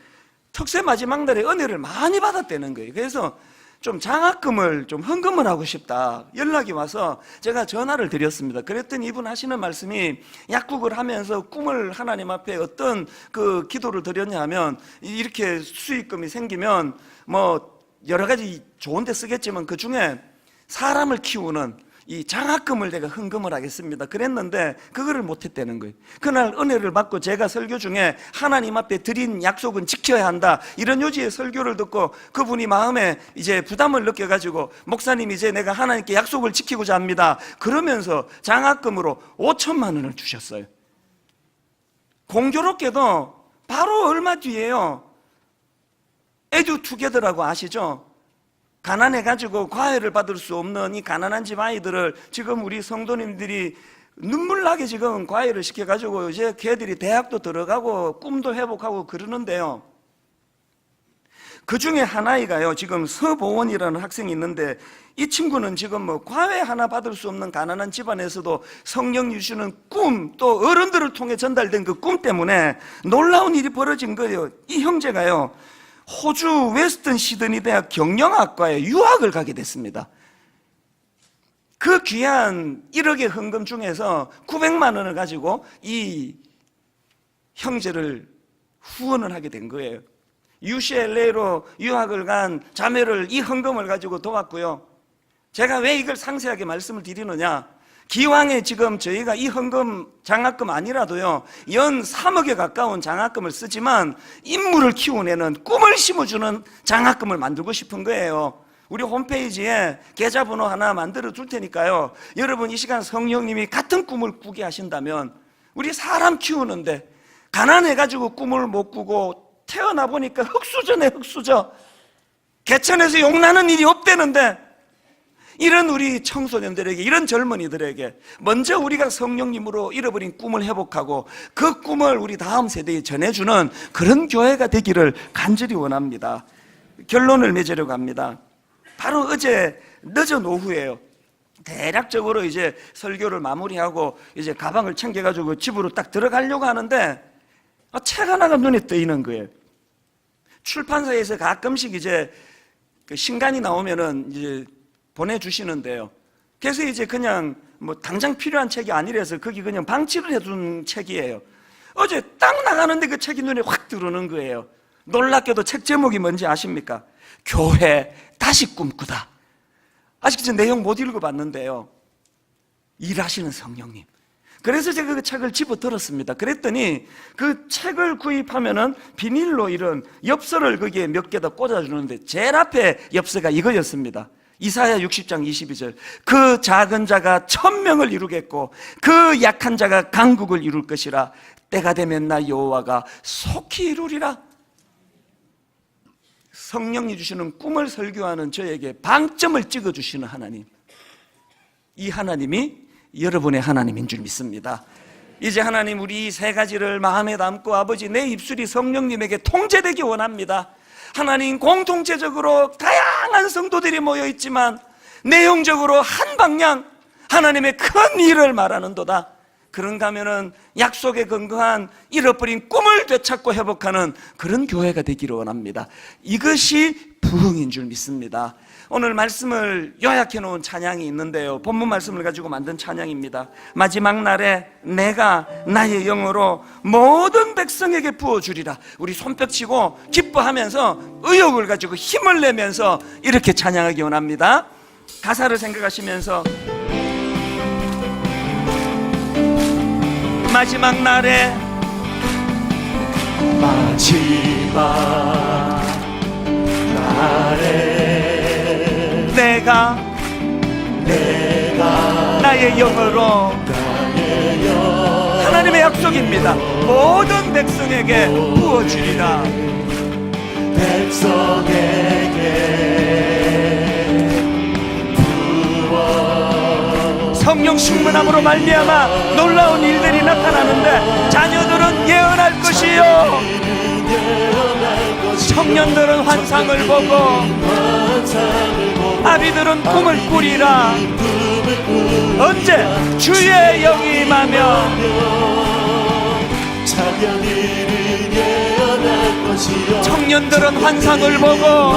특세 마지막 날에 은혜를 많이 받았다는 거예요. 그래서 좀 장학금을 좀 헌금을 하고 싶다 연락이 와서 제가 전화를 드렸습니다. 그랬더니 이분 하시는 말씀이 약국을 하면서 꿈을 하나님 앞에 어떤 그 기도를 드렸냐 하면 이렇게 수익금이 생기면 뭐 여러 가지 좋은 데 쓰겠지만 그 중에 사람을 키우는 이 장학금을 내가 헌금을 하겠습니다. 그랬는데 그거를 못했다는 거예요. 그날 은혜를 받고 제가 설교 중에 하나님 앞에 드린 약속은 지켜야 한다 이런 요지의 설교를 듣고 그분이 마음에 이제 부담을 느껴가지고 목사님 이제 내가 하나님께 약속을 지키고자 합니다. 그러면서 장학금으로 5천만 원을 주셨어요. 공교롭게도 바로 얼마 뒤에요. 에듀투게더라고 아시죠? 가난해가지고 과외를 받을 수 없는 이 가난한 집 아이들을 지금 우리 성도님들이 눈물나게 지금 과외를 시켜가지고 이제 걔들이 대학도 들어가고 꿈도 회복하고 그러는데요. 그 중에 한 아이가요, 지금 서보원이라는 학생이 있는데 이 친구는 지금 뭐 과외 하나 받을 수 없는 가난한 집안에서도 성령 주시는 꿈, 또 어른들을 통해 전달된 그 꿈 때문에 놀라운 일이 벌어진 거예요. 이 형제가요, 호주 웨스턴 시드니 대학 경영학과에 유학을 가게 됐습니다. 그 귀한 1억의 헌금 중에서 900만 원을 가지고 이 형제를 후원을 하게 된 거예요. UCLA로 유학을 간 자매를 이 헌금을 가지고 도왔고요. 제가 왜 이걸 상세하게 말씀을 드리느냐, 기왕에 지금 저희가 이 헌금 장학금 아니라도요 연 3억에 가까운 장학금을 쓰지만 인물을 키워내는 꿈을 심어주는 장학금을 만들고 싶은 거예요. 우리 홈페이지에 계좌번호 하나 만들어 둘 테니까요, 여러분 이 시간 성령님이 같은 꿈을 꾸게 하신다면 우리 사람 키우는데 가난해가지고 꿈을 못 꾸고 태어나 보니까 흙수저네 흙수저, 개천에서 용나는 일이 없대는데 이런 우리 청소년들에게, 이런 젊은이들에게 먼저 우리가 성령님으로 잃어버린 꿈을 회복하고 그 꿈을 우리 다음 세대에 전해주는 그런 교회가 되기를 간절히 원합니다. 결론을 맺으려고 합니다. 바로 어제 늦은 오후에요. 대략적으로 이제 설교를 마무리하고 이제 가방을 챙겨가지고 집으로 딱 들어가려고 하는데 책 하나가 눈에 띄는 거예요. 출판사에서 가끔씩 이제 그 신간이 나오면은 이제 보내주시는데요. 그래서 이제 그냥 뭐 당장 필요한 책이 아니라서 거기 그냥 방치를 해둔 책이에요. 어제 딱 나가는데 그 책이 눈에 확 들어오는 거예요. 놀랍게도 책 제목이 뭔지 아십니까? 교회 다시 꿈꾸다. 아직 저 내용 못 읽어봤는데요. 일하시는 성령님, 그래서 제가 그 책을 집어들었습니다. 그랬더니 그 책을 구입하면은 비닐로 이런 엽서를 거기에 몇 개다 꽂아주는데 제일 앞에 엽서가 이거였습니다. 이사야 60장 22절. 그 작은 자가 1000명을 이루겠고 그 약한 자가 강국을 이룰 것이라. 때가 되면 나 여호와가 속히 이루리라. 성령이 주시는 꿈을 설교하는 저에게 방점을 찍어주시는 하나님, 이 하나님이 여러분의 하나님인 줄 믿습니다. 이제 하나님, 우리 이 세 가지를 마음에 담고 아버지, 내 입술이 성령님에게 통제되기 원합니다. 하나님, 공통체적으로 다양한 성도들이 모여있지만 내용적으로 한 방향 하나님의 큰 일을 말하는도다. 그런가 하면은 약속에 근거한 잃어버린 꿈을 되찾고 회복하는 그런 교회가 되기를 원합니다. 이것이 부흥인 줄 믿습니다. 오늘 말씀을 요약해 놓은 찬양이 있는데요, 본문 말씀을 가지고 만든 찬양입니다. 마지막 날에 내가 나의 영으로 모든 백성에게 부어주리라. 우리 손뼉치고 기뻐하면서 의욕을 가지고 힘을 내면서 이렇게 찬양하기 원합니다. 가사를 생각하시면서 마지막 날에 마지막 날에 내가 나의 영으로 하나님의 약속입니다. 모든 백성에게 부어주리라. 성령 충만함으로 말미암아 놀라운 일들이 나타나는데 자녀들은 예언할 것이요, 청년들은 환상을 보고 아비들은 꿈을 꾸리라. 언제? 주의 영이 임하며 청년들은 환상을 보고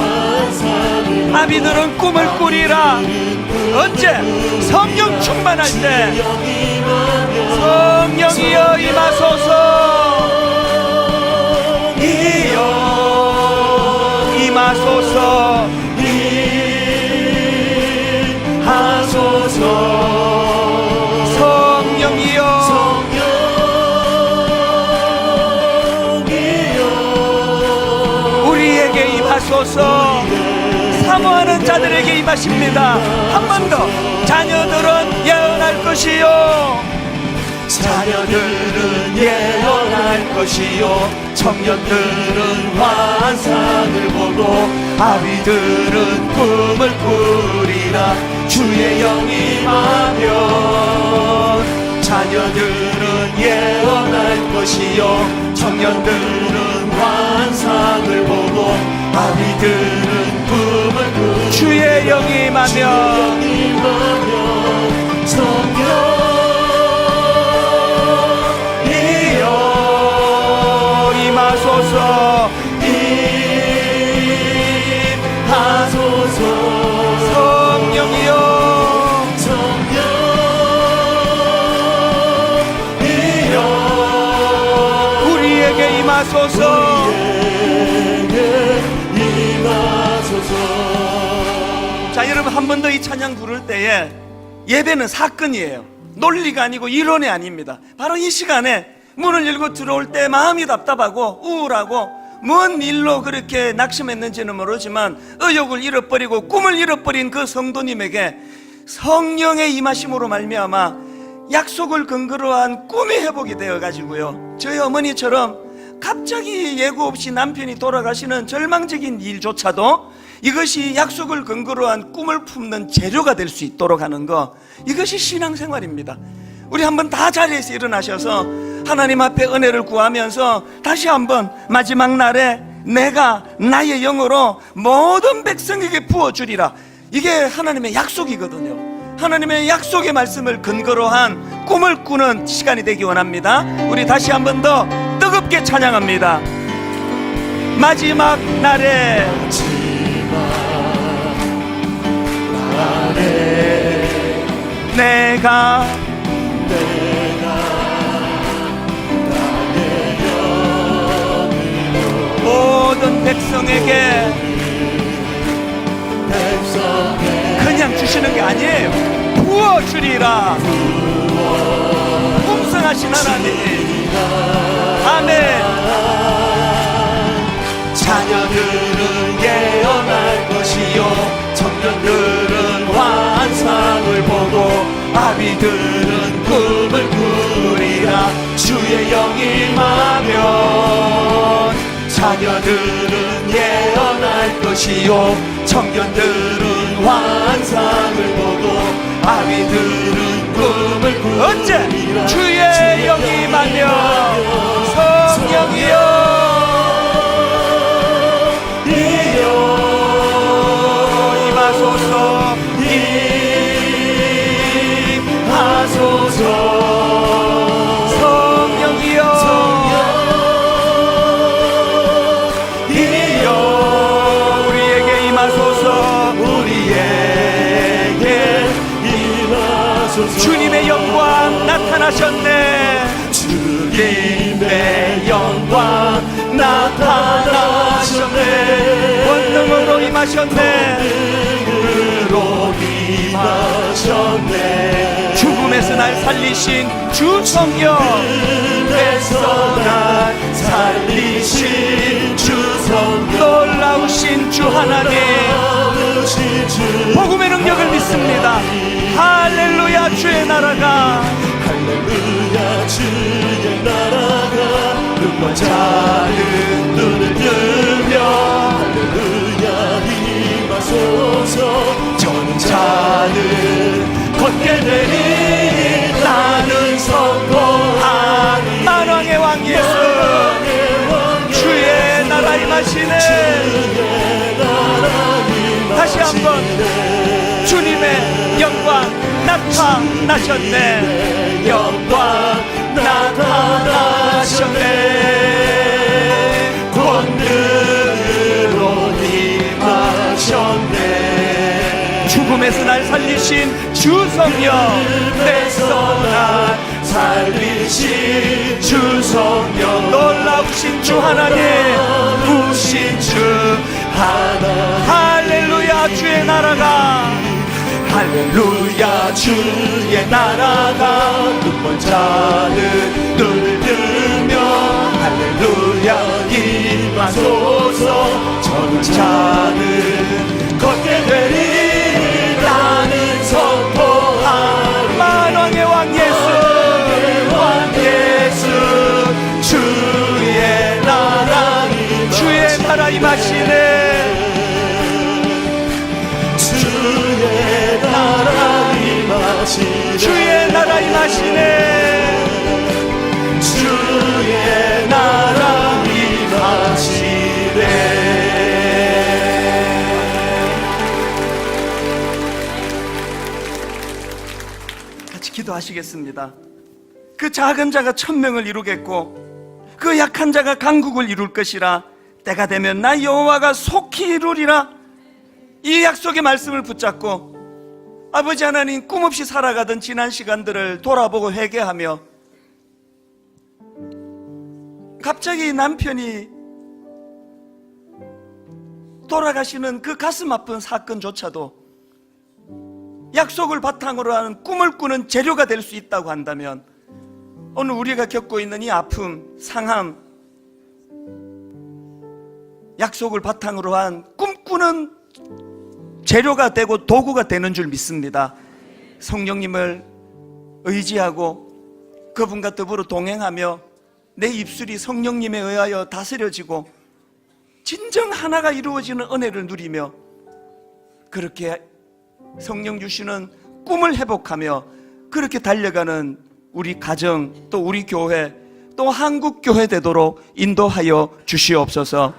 아비들은 꿈을 꾸리라. 언제? 성령 충만할 때. 성령이여 임하소서, 이여 임하소서, 임하소서. 성령이여 우리에게 임하소서. 사모하는 자들에게 임하십니다. 한 번 더. 자녀들은 예언할 것이요, 자녀들은 예언할 것이요, 청년들은 환상을 보고 아비들은 꿈을 꾸리라. 주의 영이 임하면 자녀들은 예언할 것이요, 청년들은 환상을 보고 아비들은 꿈을 꾸리라. 주의 영이 임하면 성령이여 임하소서, 임하소서. 성령이여 성령이여 우리에게 임하소서. 자, 여러분, 한 번 더 이 찬양 부를 때에 예배는 사건이에요. 논리가 아니고 이론이 아닙니다. 바로 이 시간에 문을 열고 들어올 때 마음이 답답하고 우울하고 뭔 일로 그렇게 낙심했는지는 모르지만 의욕을 잃어버리고 꿈을 잃어버린 그 성도님에게 성령의 임하심으로 말미암아 약속을 근거로 한 꿈이 회복이 되어가지고요, 저희 어머니처럼 갑자기 예고 없이 남편이 돌아가시는 절망적인 일조차도 이것이 약속을 근거로 한 꿈을 품는 재료가 될 수 있도록 하는 것, 이것이 신앙생활입니다. 우리 한번 다 자리에서 일어나셔서 하나님 앞에 은혜를 구하면서 다시 한번 마지막 날에 내가 나의 영으로 모든 백성에게 부어주리라. 이게 하나님의 약속이거든요. 하나님의 약속의 말씀을 근거로 한 꿈을 꾸는 시간이 되기 원합니다. 우리 다시 한번 더 뜨겁게 찬양합니다. 마지막 날에 내가 모든 백성에게 그냥 주시는 게 아니에요. 부어주리라. 전능하신 하나님. 아멘. 자녀들은 예언할 것이요 청년들은 환상을 보고 아비들은 꿈을 꾸리라. 주의 영이 임하면 자녀들은 예언할 것이요 청년들은 환상을 보고 아비들은 꿈을 꾸리라. 언제 주의 영이 임하면 성령이여 임하소서. 임하소서. 성령이여 우리에게 임하소서. 우리에게 임하소서. 주님의 영광 나타나셨네. 주님의 영광 나타나셨네. 권능으로 임하셨네. 권능으로 임하셨네. 죽음에서 날 살리신 주 성령. 죽음에서 날 살리신 주 성령. 놀라우신 주 하나님. 놀라우신 주 복음의 능력을 믿습니다. 할렐루야. 주의 나라가 할렐루야. 주의 나라가 눈먼 자는 눈을 뜨며 할렐루야 임하소서. 저는 자는 걷게 되니 나는 선포하니. 만왕의 왕 예수 주의 나라 임하시네. 다시 한번 주님의 영광 나타나셨네. 영광 나타나셨네. 권능으로 임하셨네. 죽음에서 날 살리신 주 성령. 죽음에서 날 살리신 주 성령. 놀라우신 주 하나님. 놀라우신 주 하나님. 할렐루야. 주의 나라가 할렐루야. 주의 나라가 눈먼 자는 눈을 뜨며 할렐루야 임하소서. 저는 자는 걷게 되리 나는 선포하리. 만왕의 왕 예수 왕 예수 주의 나라 주의 나라 임하시네. 주의 나라 임하시네. 주의 나라 임하시네. 주의 나라 임하시네. 같이 기도하시겠습니다. 그 작은 자가 1000명을 이루겠고 그 약한 자가 강국을 이룰 것이라. 때가 되면 나 여호와가 속히 이루리라. 이 약속의 말씀을 붙잡고 아버지 하나님, 꿈없이 살아가던 지난 시간들을 돌아보고 회개하며 갑자기 남편이 돌아가시는 그 가슴 아픈 사건조차도 약속을 바탕으로 하는 꿈을 꾸는 재료가 될 수 있다고 한다면, 오늘 우리가 겪고 있는 이 아픔, 상함, 약속을 바탕으로 한 꿈꾸는 재료가 되고 도구가 되는 줄 믿습니다. 성령님을 의지하고 그분과 더불어 동행하며 내 입술이 성령님에 의하여 다스려지고 진정 하나가 이루어지는 은혜를 누리며, 그렇게 성령 주시는 꿈을 회복하며 그렇게 달려가는 우리 가정, 또 우리 교회, 또 한국 교회 되도록 인도하여 주시옵소서.